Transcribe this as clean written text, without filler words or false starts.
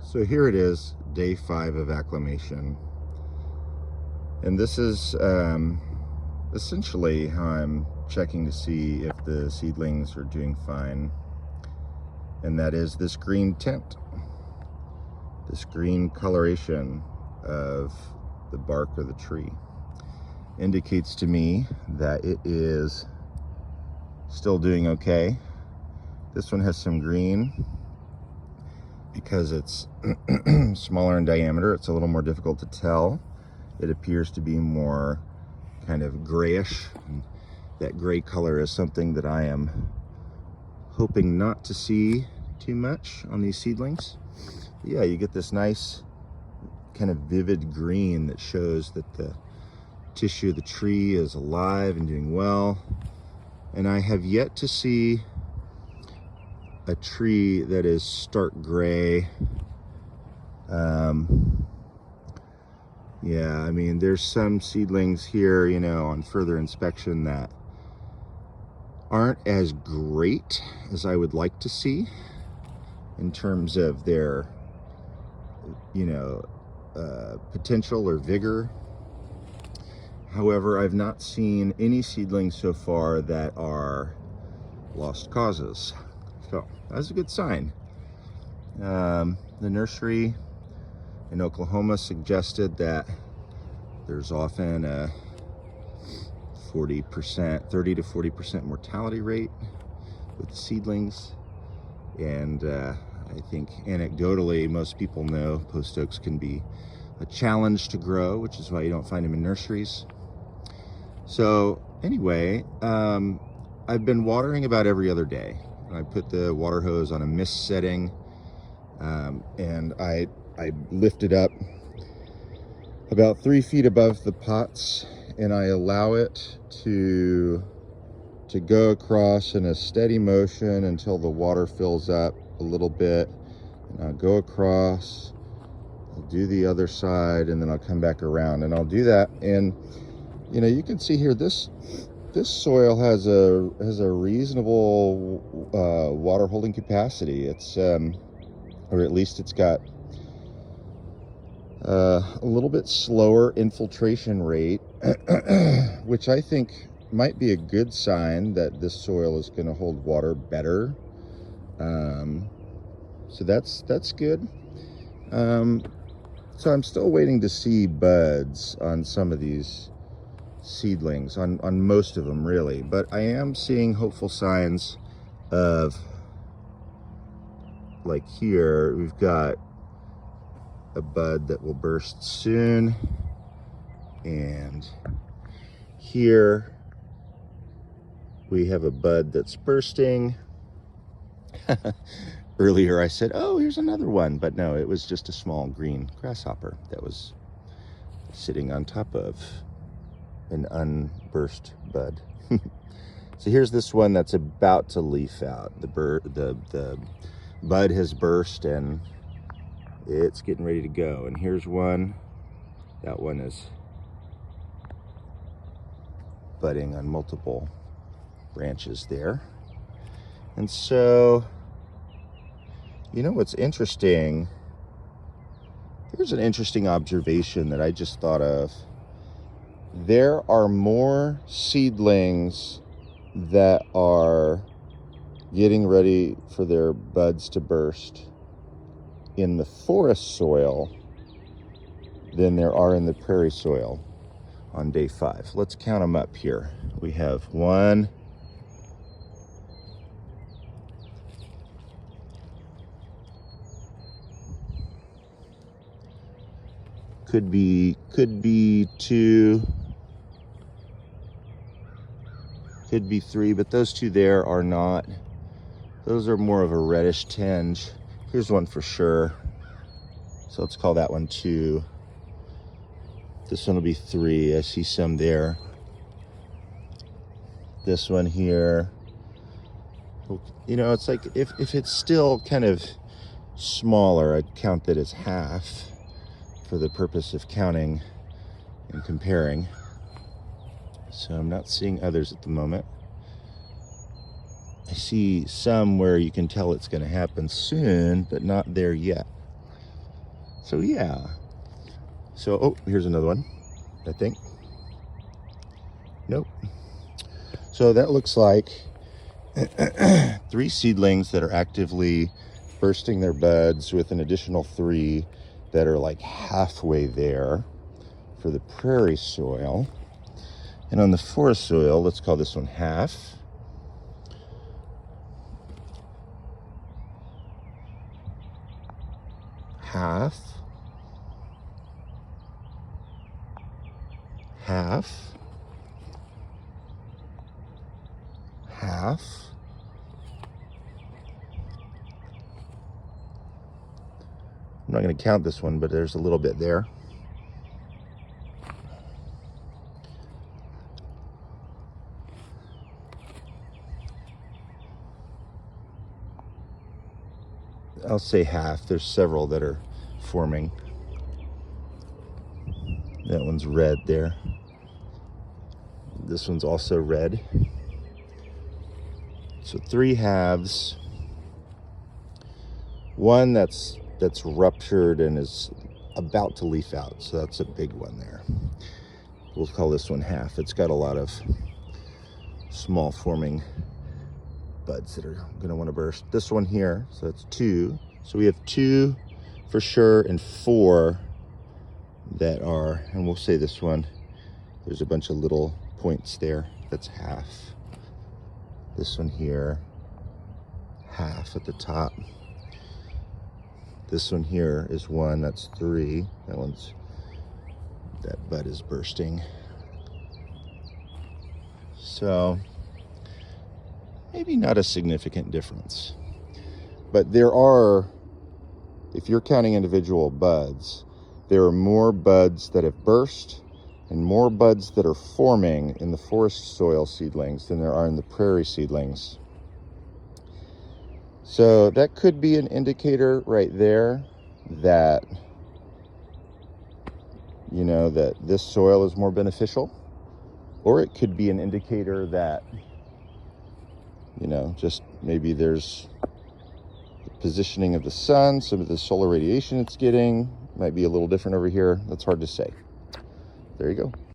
So here it is, day 5 of acclimation. And this is essentially how I'm checking to see if the seedlings are doing fine. And that is this green tint, this green coloration of the bark of the tree. Indicates to me that it is still doing okay. This one has some green. Because it's smaller in diameter, it's a little more difficult to tell. It appears to be more kind of grayish. And that gray color is something that I am hoping not to see too much on these seedlings. Yeah, you get this nice kind of vivid green that shows that the tissue of the tree is alive and doing well. And I have yet to see a tree that is stark gray. Yeah, I mean, there's some seedlings here, you know, on further inspection that aren't as great as I would like to see in terms of their, you know, potential or vigor. However, I've not seen any seedlings so far that are lost causes. So that's a good sign. The nursery in Oklahoma suggested that there's often a 40%, 30 to 40% mortality rate with seedlings. And I think anecdotally, most people know post oaks can be a challenge to grow, which is why you don't find them in nurseries. So anyway, I've been watering about every other day. I put the water hose on a mist setting, and I lift it up about 3 feet above the pots, and I allow it to go across in a steady motion until the water fills up a little bit. And I'll go across, I'll do the other side, and then I'll come back around, and I'll do that. And you know, you can see here this soil has a reasonable water holding capacity. It's or at least it's got a little bit slower infiltration rate, which I think might be a good sign that this soil is going to hold water better. So that's good. So I'm still waiting to see buds on some of these seedlings, on most of them really, but I am seeing hopeful signs of, like here we've got a bud that will burst soon, and here we have a bud that's bursting. Earlier I said, oh, here's another one, but no, it was just a small green grasshopper that was sitting on top of an unburst bud. So here's this one that's about to leaf out. The bud has burst and it's getting ready to go. And here's one. That one is budding on multiple branches there. And so, you know what's interesting? Here's an interesting observation that I just thought of. There are more seedlings that are getting ready for their buds to burst in the forest soil than there are in the prairie soil on day 5. Let's count them up here. We have 1, 2, could be 3, but those 2 there are not. Those are more of a reddish tinge. Here's one for sure. So let's call that one 2. This one will be 3. I see some there. This one here. You know, it's like if it's still kind of smaller, I'd count that as half for the purpose of counting and comparing. So I'm not seeing others at the moment. I see some where you can tell it's going to happen soon, but not there yet. So yeah. So, oh, here's another one, I think. Nope. So that looks like 3 seedlings that are actively bursting their buds, with an additional 3 that are like halfway there for the prairie soil. And on the forest soil, let's call this one half. Half. Half. Half. I'm not going to count this one, but there's a little bit there. I'll say half. There's several that are forming. That one's red there. This one's also red. So 3 halves. One that's ruptured and is about to leaf out. So that's a big one there. We'll call this one half. It's got a lot of small forming buds that are going to want to burst. This one here, so that's 2. So we have 2 for sure and 4 that are, and we'll say this one, there's a bunch of little points there. That's half. This one here, half at the top. This one here is 1, that's 3. That bud is bursting. So maybe not a significant difference, but there are, if you're counting individual buds, there are more buds that have burst and more buds that are forming in the forest soil seedlings than there are in the prairie seedlings. So that could be an indicator right there that, you know, that this soil is more beneficial, or it could be an indicator that, you know, just maybe there's the positioning of the sun, some of the solar radiation it's getting might be a little different over here. That's hard to say. There you go.